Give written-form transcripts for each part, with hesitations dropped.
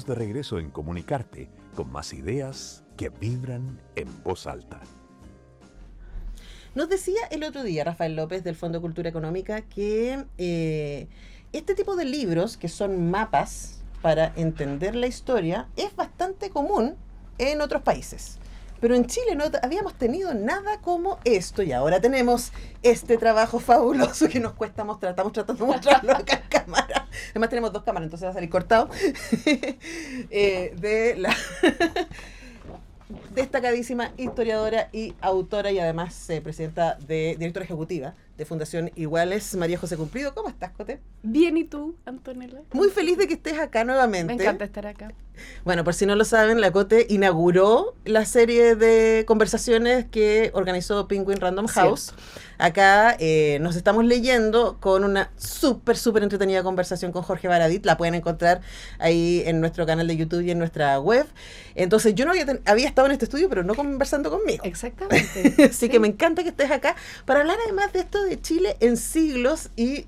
Estamos de regreso en Comunicarte con más ideas que vibran en voz alta. Nos decía el otro día Rafael López del Fondo de Cultura Económica que este tipo de libros, que son mapas para entender la historia, es bastante común en otros países. Pero en Chile no habíamos tenido nada como esto y ahora tenemos este trabajo fabuloso que nos cuesta mostrar. Estamos tratando de mostrarlo acá en cámara. Además tenemos 2 cámaras, entonces va a salir cortado. De la destacadísima historiadora y autora y además presidenta directora ejecutiva de Fundación Iguales, María José Cumplido. ¿Cómo estás, Cote? Bien, ¿y tú, Antonella? Muy feliz de que estés acá nuevamente. Me encanta estar acá. Bueno, por si no lo saben, la Cote inauguró la serie de conversaciones que organizó Penguin Random House. Acá nos estamos leyendo con una súper entretenida conversación con Jorge Baradit. La pueden encontrar ahí en nuestro canal de YouTube y en nuestra web. Entonces, yo no había estado en este estudio, pero no conversando conmigo. Exactamente. Así que me encanta que estés acá para hablar además de esto de Chile en siglos y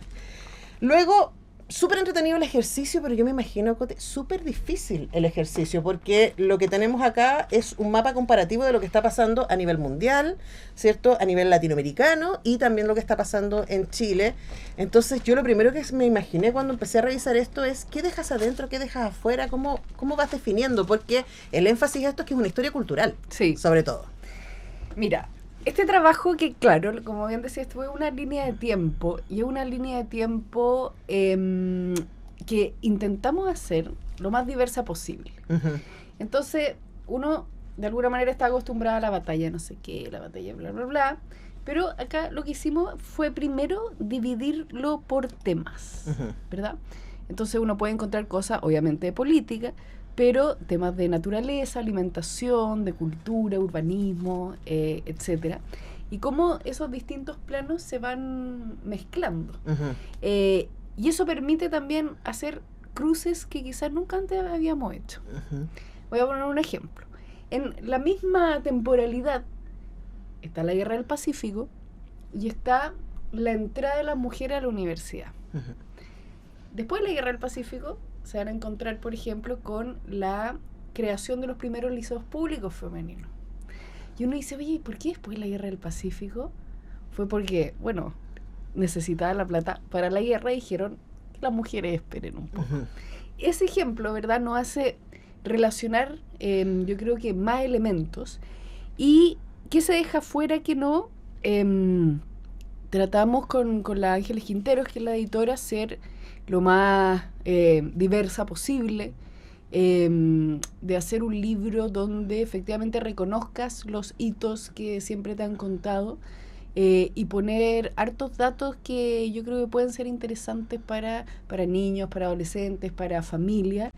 luego... Súper entretenido el ejercicio, pero yo me imagino, Cote, súper difícil el ejercicio, porque lo que tenemos acá es un mapa comparativo de lo que está pasando a nivel mundial, ¿cierto? A nivel latinoamericano y también lo que está pasando en Chile. Entonces, yo lo primero que me imaginé cuando empecé a revisar esto es, ¿qué dejas adentro, qué dejas afuera? ¿Cómo vas definiendo? Porque el énfasis de esto es que es una historia cultural, sí, sobre todo. Mira, este trabajo que, claro, como bien decías, fue una línea de tiempo, y es una línea de tiempo que intentamos hacer lo más diversa posible. Uh-huh. Entonces, uno de alguna manera está acostumbrado a la batalla, no sé qué, la batalla bla, bla, bla, pero acá lo que hicimos fue primero dividirlo por temas, Uh-huh. ¿verdad? Entonces uno puede encontrar cosas, obviamente, de política, pero temas de naturaleza, alimentación, de cultura, urbanismo, etcétera. Y cómo esos distintos planos se van mezclando. Uh-huh. Y eso permite también hacer cruces que quizás nunca antes habíamos hecho. Uh-huh. Voy a poner un ejemplo. En la misma temporalidad está la Guerra del Pacífico y está la entrada de las mujeres a la universidad. Uh-huh. Después de la Guerra del Pacífico se van a encontrar, por ejemplo, con la creación de los primeros liceos públicos femeninos. Y uno dice, oye, ¿por qué después de la Guerra del Pacífico? Fue porque, bueno, necesitaban la plata para la guerra y dijeron que las mujeres esperen un poco. Uh-huh. Ese ejemplo, ¿verdad?, nos hace relacionar, yo creo que más elementos. Y ¿qué se deja fuera que no? Tratamos con la Ángeles Quinteros, que es la editora, ser lo más diversa posible, de hacer un libro donde efectivamente reconozcas los hitos que siempre te han contado y poner hartos datos que yo creo que pueden ser interesantes para niños, para adolescentes, para familias.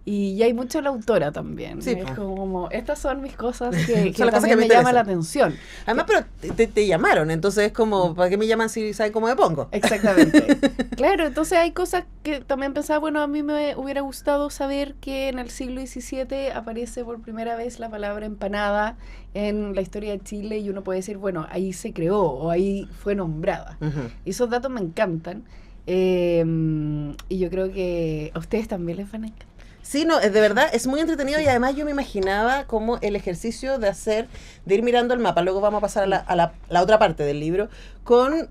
Y hay mucho la autora también. Sí, es como, estas son mis cosas que son las cosas también que me llaman la atención. Además, pero te llamaron, entonces es como, ¿para qué me llaman si saben cómo me pongo? Exactamente. Claro, entonces hay cosas que también pensaba, bueno, a mí me hubiera gustado saber que en el siglo XVII aparece por primera vez la palabra empanada en la historia de Chile y uno puede decir, bueno, ahí se creó o ahí fue nombrada. Uh-huh. Y esos datos me encantan y yo creo que a ustedes también les van a encantar. Sí, no, de verdad, es muy entretenido y además yo me imaginaba como el ejercicio de ir mirando el mapa, luego vamos a pasar a la otra parte del libro, con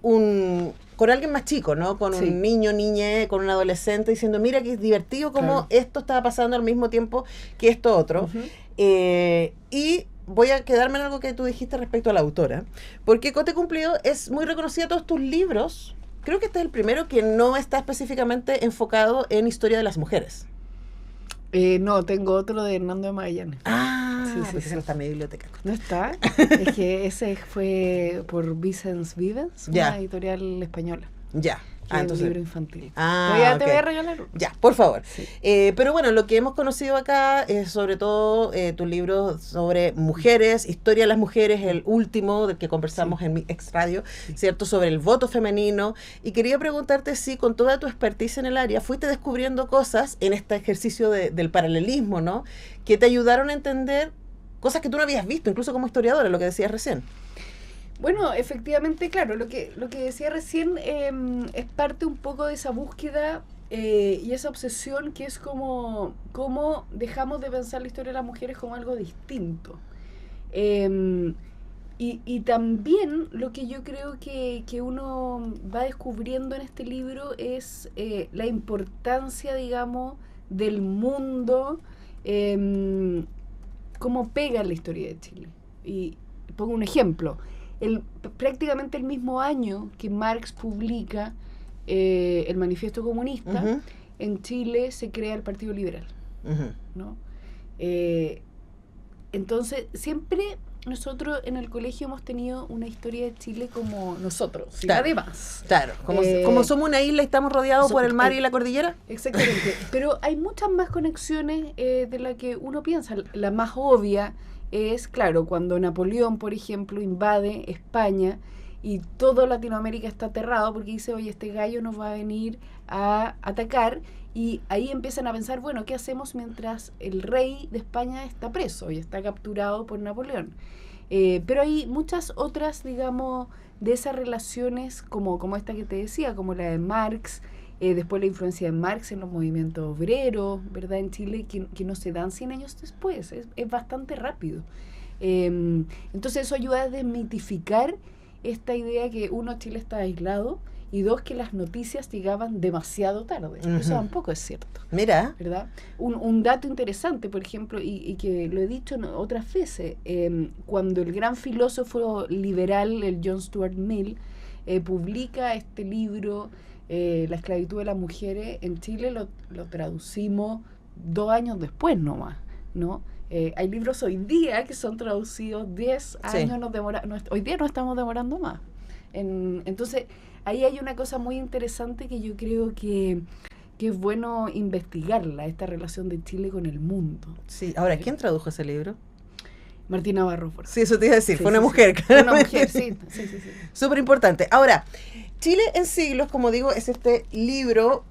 alguien más chico, ¿no? Con Sí. un niño, niñe, con un adolescente, diciendo, mira que es divertido como Claro. esto estaba pasando al mismo tiempo que esto otro. Uh-huh. Y voy a quedarme en algo que tú dijiste respecto a la autora, porque Cote Cumplido es muy reconocida todos tus libros. Creo que este es el primero que no está específicamente enfocado en historia de las mujeres. No, tengo otro de Hernando de Magallanes. Ah, Sí, porque sí. ese no está en mi biblioteca. ¿No está? Es que ese fue por Vicens Vivens, Ya. una editorial española. Ya. Que es Entonces, un libro infantil. ok. Te voy a regalar uno. Ya, por favor. Sí. Pero bueno, lo que hemos conocido acá es sobre todo tu libro sobre mujeres, historia de las mujeres, el último del que conversamos en mi ex radio, ¿cierto? Sobre el voto femenino. Y quería preguntarte si con toda tu expertise en el área fuiste descubriendo cosas en este ejercicio del paralelismo, ¿no? Que te ayudaron a entender cosas que tú no habías visto, incluso como historiadora, lo que decías recién. Bueno, efectivamente, claro, lo que decía recién es parte un poco de esa búsqueda y esa obsesión que es como cómo dejamos de pensar la historia de las mujeres como algo distinto. Y también lo que yo creo que uno va descubriendo en este libro es la importancia, digamos, del mundo, cómo pega la historia de Chile. Y pongo un ejemplo. Prácticamente el mismo año que Marx publica el Manifiesto Comunista, Ujú. en Chile se crea el Partido Liberal, Ujú. ¿no? Entonces, siempre nosotros en el colegio hemos tenido una historia de Chile como nosotros, sin Claro. además. Claro, como somos una isla y estamos rodeados por el mar y la cordillera. Exactamente. Pero hay muchas más conexiones de las que uno piensa. La más obvia es, claro, cuando Napoleón, por ejemplo, invade España y todo Latinoamérica está aterrado porque dice, oye, este gallo nos va a venir a atacar, y ahí empiezan a pensar, bueno, ¿qué hacemos mientras el rey de España está preso y está capturado por Napoleón? Pero hay muchas otras, digamos, de esas relaciones como esta que te decía, como la de Marx, después la influencia de Marx en los movimientos obreros, ¿verdad? En Chile, que no se dan 100 años después, es bastante rápido. Entonces eso ayuda a desmitificar esta idea que, uno, Chile está aislado, y dos, que las noticias llegaban demasiado tarde. Ujú. Eso tampoco es cierto, Mira, ¿verdad? Un dato interesante, por ejemplo, y que lo he dicho otras veces, cuando el gran filósofo liberal, el John Stuart Mill, publica este libro, La esclavitud de las mujeres, en Chile lo traducimos 2 años después nomás, ¿no? Hay libros hoy día que son traducidos 10 Sí. años, hoy día no estamos demorando más. Entonces, ahí hay una cosa muy interesante que yo creo que es bueno investigarla, esta relación de Chile con el mundo. sí. Ahora, ¿quién tradujo ese libro? Martina Barroso. Sí, eso te iba a decir, Sí, fue una sí, mujer. sí. Fue una claramente. mujer, sí. Súper importante. Ahora, Chile en siglos, como digo, es este libro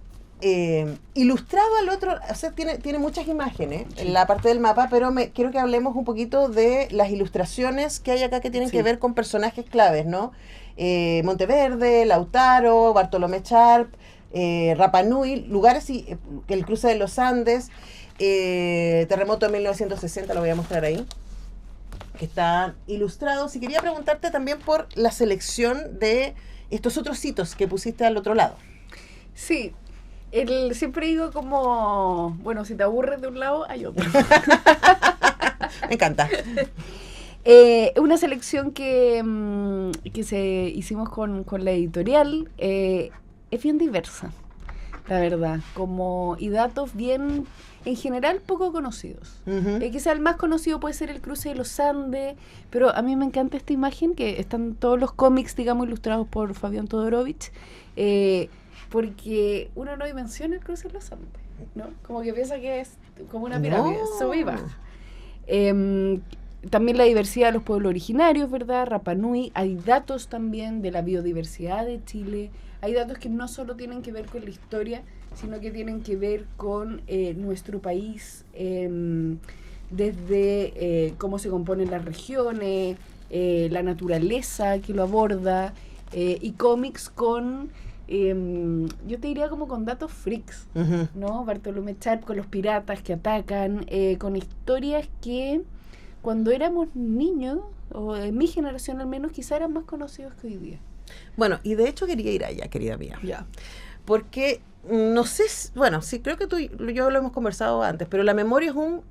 ilustrado al otro, o sea, tiene muchas imágenes en la parte del mapa, pero quiero que hablemos un poquito de las ilustraciones que hay acá que tienen Sí. que ver con personajes claves, ¿no? Monteverde, Lautaro, Bartolomé Charp, Rapa Nui, lugares y el cruce de los Andes, terremoto de 1960, lo voy a mostrar ahí, que están ilustrados. Y quería preguntarte también por la selección de estos otros hitos que pusiste al otro lado. Sí, siempre digo como, bueno, si te aburres de un lado, hay otro. Me encanta. Una selección que hicimos con la editorial, es bien diversa, la verdad, y datos bien, en general, poco conocidos. Ujú. Quizá el más conocido puede ser el cruce de los Andes, pero a mí me encanta esta imagen, que están todos los cómics, digamos, ilustrados por Fabián Todorovich, porque uno no dimensiona el cruce de los Andes, ¿no? Como que piensa que es como una pirámide, No. sube y baja. También la diversidad de los pueblos originarios, ¿verdad? Rapa Nui. Hay datos también de la biodiversidad de Chile. Hay datos que no solo tienen que ver con la historia, sino que tienen que ver con nuestro país, desde cómo se componen las regiones, la naturaleza que lo aborda, y cómics con, yo te diría como con datos freaks, Ujú. ¿no? Bartolomé Charp con los piratas que atacan, con historias que cuando éramos niños, o en mi generación al menos, quizá eran más conocidos que hoy día. Bueno, y de hecho quería ir allá, querida mía. Ya. Porque no sé, bueno, sí, creo que tú y yo lo hemos conversado antes, pero la memoria es un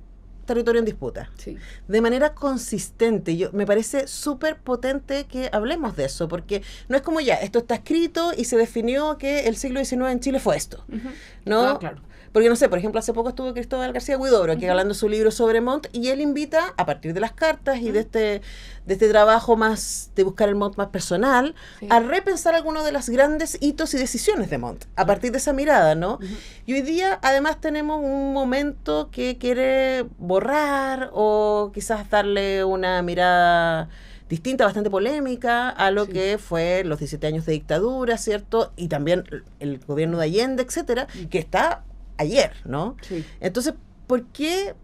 territorio en disputa. Sí. De manera consistente. Me parece súper potente que hablemos de eso, porque no es como ya, esto está escrito y se definió que el siglo XIX en Chile fue esto, Ujú. ¿no? Ah, claro. Porque no sé, por ejemplo, hace poco estuvo Cristóbal García Huidobro aquí hablando de su libro sobre Montt, y él invita, a partir de las cartas y de este trabajo más de buscar el Montt más personal, Sí. a repensar algunos de los grandes hitos y decisiones de Montt, a partir de esa mirada, ¿no? Ujú. Y hoy día, además, tenemos un momento que quiere borrar o quizás darle una mirada distinta, bastante polémica a lo Sí. que fue los 17 años de dictadura, ¿cierto? Y también el gobierno de Allende, etcétera, que está ayer, ¿no? Sí. Entonces, ¿por qué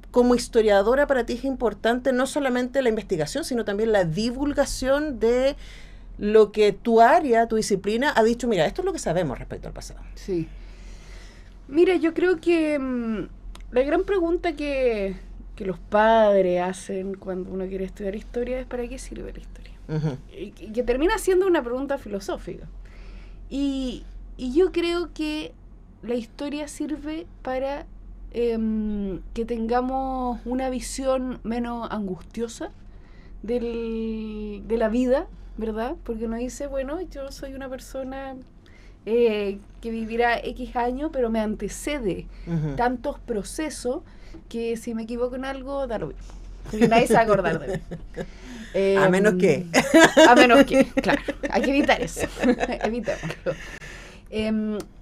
como historiadora para ti es importante no solamente la investigación, sino también la divulgación de lo que tu área, tu disciplina ha dicho, mira, esto es lo que sabemos respecto al pasado? Sí. Mira, yo creo que la gran pregunta que los padres hacen cuando uno quiere estudiar historia es ¿para qué sirve la historia? Ujú. Y que termina siendo una pregunta filosófica. Y yo creo que la historia sirve para que tengamos una visión menos angustiosa de la vida, ¿verdad? Porque uno dice, bueno, yo soy una persona que vivirá X años, pero me antecede Ujú. tantos procesos que si me equivoco en algo, da lo mismo. Porque nadie se va a acordar de mí. A menos que. A menos que, claro, hay que evitar eso. Evitémoslo.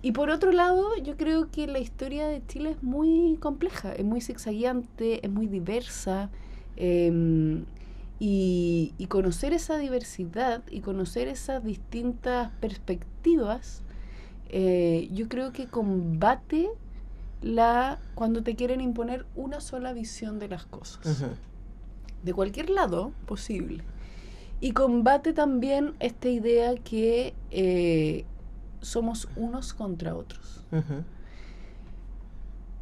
Y por otro lado, yo creo que la historia de Chile es muy compleja, es muy zigzagueante, es muy diversa. Y conocer esa diversidad y conocer esas distintas perspectivas, yo creo que combate cuando te quieren imponer una sola visión de las cosas, Ujú. de cualquier lado posible. Y combate también esta idea que somos unos contra otros. Ujú.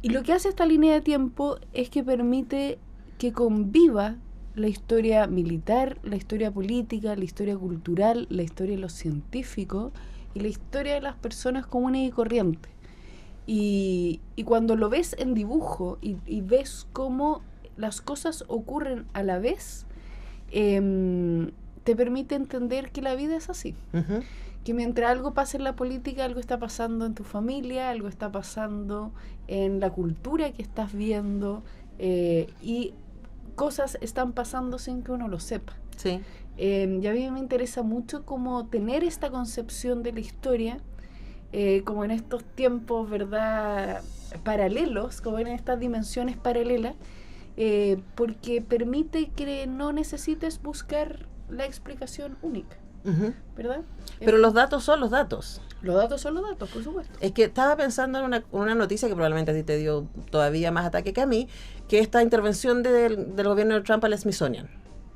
Y lo que hace esta línea de tiempo es que permite que conviva la historia militar, la historia política, la historia cultural, la historia de los científicos y la historia de las personas comunes y corrientes. Y cuando lo ves en dibujo y ves cómo las cosas ocurren a la vez, te permite entender que la vida es así. Ujú. Que mientras algo pasa en la política, algo está pasando en tu familia, algo está pasando en la cultura que estás viendo, y cosas están pasando sin que uno lo sepa. Sí. Y a mí me interesa mucho como tener esta concepción de la historia, como en estos tiempos, ¿verdad?, paralelos, como en estas dimensiones paralelas, porque permite que no necesites buscar la explicación única, Ujú. ¿verdad? Pero los datos son los datos. Los datos son los datos, por supuesto. Es que estaba pensando en una noticia que probablemente a ti te dio todavía más ataque que a mí, que esta intervención del gobierno de Trump al Smithsonian.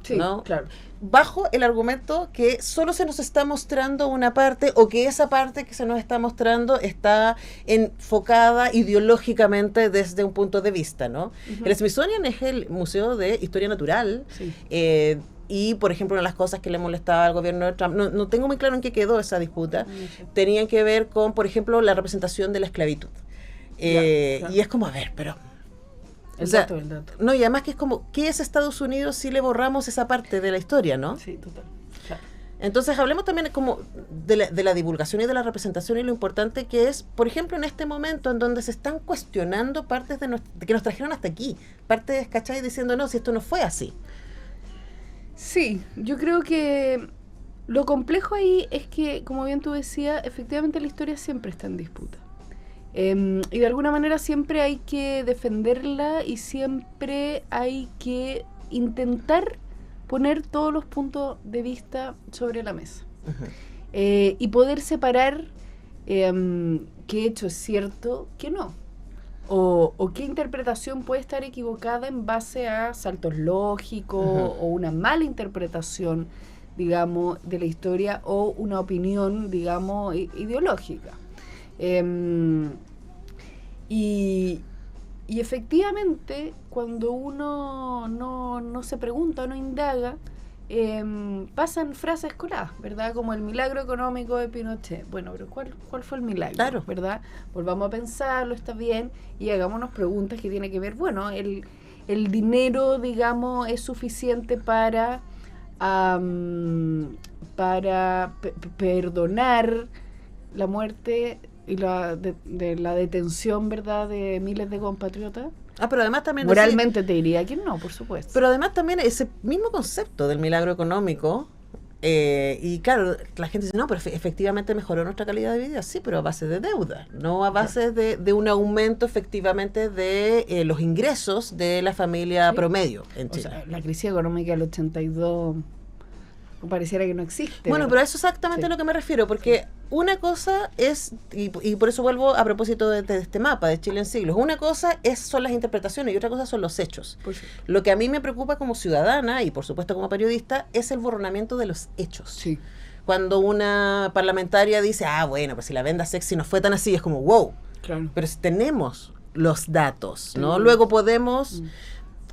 Sí, ¿no? claro. Bajo el argumento que solo se nos está mostrando una parte o que esa parte que se nos está mostrando está enfocada ideológicamente desde un punto de vista, ¿no? Ujú. El Smithsonian es el Museo de Historia Natural. Sí. Y, por ejemplo, una de las cosas que le molestaba al gobierno de Trump, no tengo muy claro en qué quedó esa disputa, tenían que ver con, por ejemplo, la representación de la esclavitud. Claro. Y es como, a ver, pero... El o sea, dato, el dato. no, y además que es como, ¿qué es Estados Unidos si le borramos esa parte de la historia, no? Sí, total. Claro. Entonces hablemos también como de la divulgación y de la representación y lo importante que es, por ejemplo, en este momento en donde se están cuestionando partes de que nos trajeron hasta aquí, partes, ¿cachai? Diciendo, no, si esto no fue así. Sí, yo creo que lo complejo ahí es que, como bien tú decías, efectivamente la historia siempre está en disputa. Y de alguna manera siempre hay que defenderla y siempre hay que intentar poner todos los puntos de vista sobre la mesa. Uh-huh. Y poder separar qué hecho es cierto, qué no. O qué interpretación puede estar equivocada en base a saltos lógicos, Uh-huh, o una mala interpretación, digamos, de la historia, o una opinión, digamos, ideológica. Y efectivamente, cuando uno no se pregunta o no indaga, pasan frases coladas, ¿verdad? Como el milagro económico de Pinochet. Bueno, pero ¿cuál fue el milagro? Claro. ¿Verdad? Volvamos a pensarlo, está bien, y hagámonos preguntas que tienen que ver, bueno, el dinero, digamos, es suficiente para perdonar la muerte y la detención, ¿verdad?, de miles de compatriotas. Pero además también... Moralmente te diría que no, por supuesto. Pero además también ese mismo concepto del milagro económico, y claro, la gente dice, no, pero efectivamente mejoró nuestra calidad de vida, sí, pero a base de deuda, no a base de un aumento efectivamente de los ingresos de la familia Sí. promedio en O Chile. sea, la crisis económica del 82 pareciera que no existe. Bueno, ¿verdad? pero a eso es exactamente Sí. a lo que me refiero, porque una cosa es, y por eso vuelvo a propósito de este mapa de Chile en siglos, una cosa son las interpretaciones y otra cosa son los hechos. Por supuesto. Lo que a mí me preocupa como ciudadana y por supuesto como periodista es el borronamiento de los hechos. Sí. Cuando una parlamentaria dice, bueno, pues si la venda sexy no fue tan así, es como, wow. Claro. pero si tenemos los datos, ¿no? Seguro. Luego podemos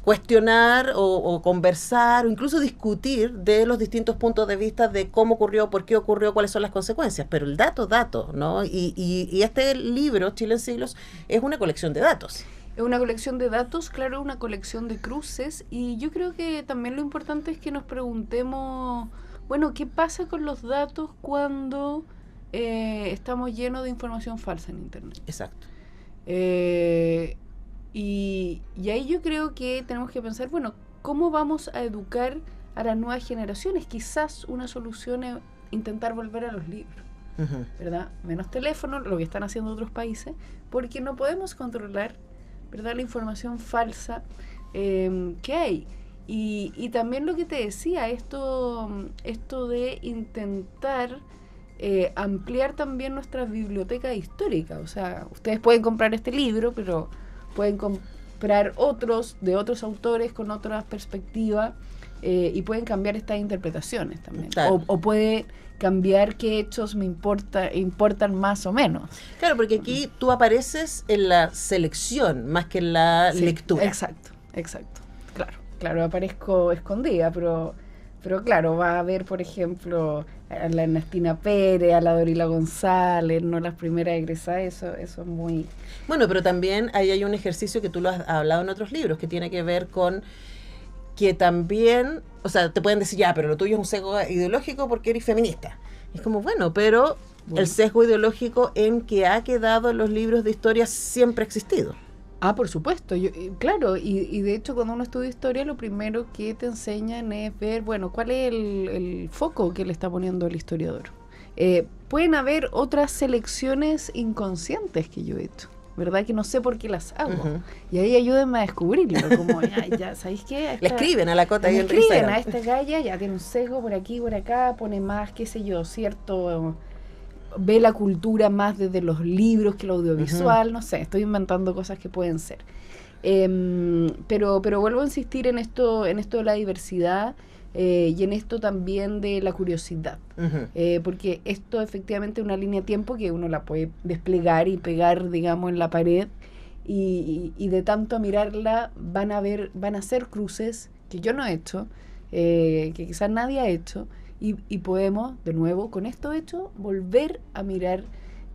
cuestionar o conversar o incluso discutir de los distintos puntos de vista de cómo ocurrió, por qué ocurrió, cuáles son las consecuencias, pero el dato, ¿no? Y este libro, Chile en siglos, es una colección de datos. Es una colección de datos, claro, una colección de cruces, y yo creo que también lo importante es que nos preguntemos, bueno, ¿qué pasa con los datos cuando estamos llenos de información falsa en Internet? Exacto. Y ahí yo creo que tenemos que pensar, bueno, ¿cómo vamos a educar a las nuevas generaciones? Quizás una solución es intentar volver a los libros, Ujú. ¿verdad? Menos teléfono, lo que están haciendo otros países, porque no podemos controlar, ¿verdad?, la información falsa que hay. Y también lo que te decía, esto de intentar ampliar también nuestra biblioteca histórica. O sea, ustedes pueden comprar este libro, pero pueden comprar otros de otros autores con otras perspectivas y pueden cambiar estas interpretaciones también. Claro. O puede cambiar qué hechos importan más o menos. Claro, porque aquí tú apareces en la selección más que en la Sí, lectura. Exacto. Claro, aparezco escondida, pero claro, va a haber, por ejemplo, a la Ernestina Pérez, a la Dorila González, no las primeras egresadas, eso es muy... Bueno, pero también ahí hay un ejercicio que tú lo has hablado en otros libros, que tiene que ver con que también, o sea, te pueden decir, ya, pero lo tuyo es un sesgo ideológico porque eres feminista. Y es como, bueno, pero el sesgo ideológico en que ha quedado en los libros de historia siempre ha existido. Ah, por supuesto, claro, y de hecho cuando uno estudia historia lo primero que te enseñan es ver, bueno, cuál es el foco que le está poniendo el historiador. Pueden haber otras selecciones inconscientes que yo he hecho, ¿verdad? Que no sé por qué las hago. Ujú. Y ahí ayúdenme a descubrirlo, como ya ¿sabéis qué? Le escriben a la Cota ahí Le en escriben Instagram. a esta galla, ya tiene un sesgo por aquí, por acá, pone más, qué sé yo, cierto... ve la cultura más desde los libros que lo audiovisual, no sé, estoy inventando cosas que pueden ser. Pero vuelvo a insistir en esto de la diversidad y en esto también de la curiosidad. Ujú. Porque esto efectivamente es una línea de tiempo que uno la puede desplegar y pegar, digamos, en la pared y de tanto mirarla van a ser cruces que yo no he hecho, que quizás nadie ha hecho, y podemos, de nuevo, con esto hecho, volver a mirar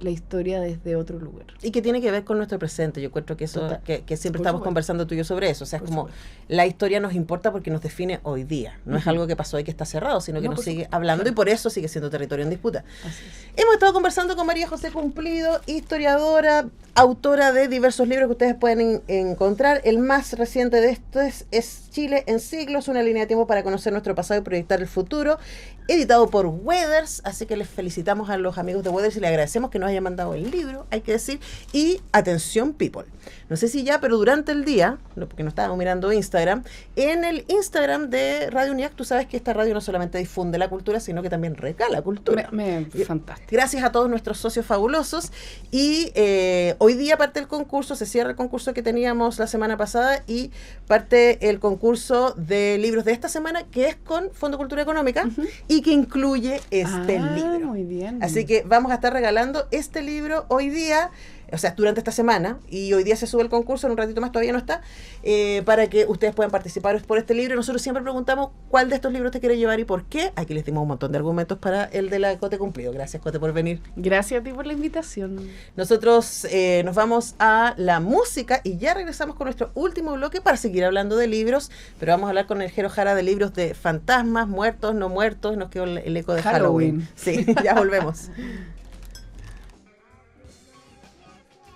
la historia desde otro lugar. Y que tiene que ver con nuestro presente. Yo encuentro que eso, Total. que siempre Por estamos supuesto. conversando tú y yo sobre eso. O sea, es Por como supuesto. la historia nos importa porque nos define hoy día. No es Ujú. algo que pasó y que está cerrado, sino que No, nos por sigue supuesto. hablando Claro. y por eso sigue siendo territorio en disputa. Así es. Hemos estado conversando con María José Cumplido, historiadora, autora de diversos libros que ustedes pueden encontrar. El más reciente de estos es Chile en siglos, una línea de tiempo para conocer nuestro pasado y proyectar el futuro, editado por Weathers, así que les felicitamos a los amigos de Weathers y le agradecemos que nos hayan mandado el libro, hay que decir, y atención people, no sé si ya, pero durante el día, porque no estábamos mirando Instagram, en el Instagram de Radio UNIAC, tú sabes que esta radio no solamente difunde la cultura, sino que también regala cultura. Fantástico. Gracias a todos nuestros socios fabulosos y hoy día parte el concurso, se cierra el concurso que teníamos la semana pasada y parte el concurso de libros de esta semana que es con Fondo Cultura Económica y que incluye este libro. Muy bien. Así que vamos a estar regalando este libro hoy día, o sea, durante esta semana, y hoy día se sube el concurso, en un ratito más todavía no está, para que ustedes puedan participar por este libro. Nosotros siempre preguntamos cuál de estos libros te quiere llevar y por qué. Aquí les dimos un montón de argumentos para el de la Cote Cumplido. Gracias, Cote, por venir. Gracias a ti por la invitación. Nosotros nos vamos a la música y ya regresamos con nuestro último bloque para seguir hablando de libros, pero vamos a hablar con el Jero Jara de libros de fantasmas, muertos, no muertos, nos quedó el eco de Halloween. Halloween. Sí, ya volvemos.